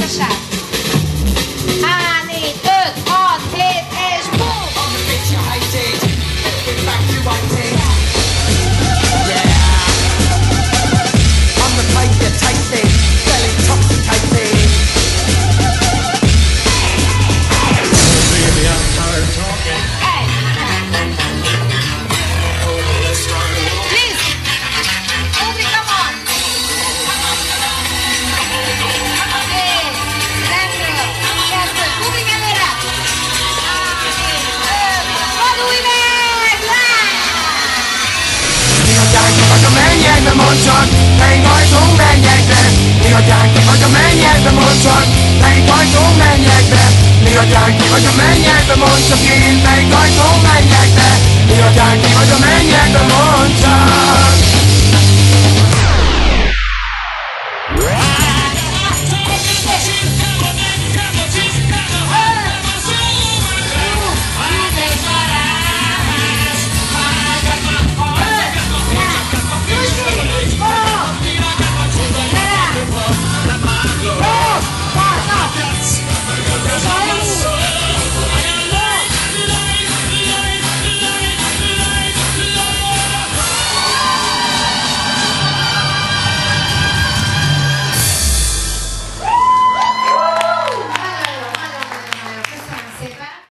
Lássák! Á, 4, 5, 6, 7, és bum! On the bitch you hated, get back you wanted. Yeah. On the plate you tasted, fell intoxicated. Baby, I'm tired of talking. Hey! Please! Obi, come on! Hey! Sandro! Casper, moving a little! What do we make? Mi a gyáki vagy a mennyekbe, mondd csak, melyik ajtón mennyekbe. Mi a gyáki vagy a mennyekbe, mondd csak, melyik ajtón mennyekbe. Mi a gyáki vagy a mennyekbe, mondd csak én, melyik ajtón mennyekbe. Mi a gyáki vagy a mennyekbe, mondd csak.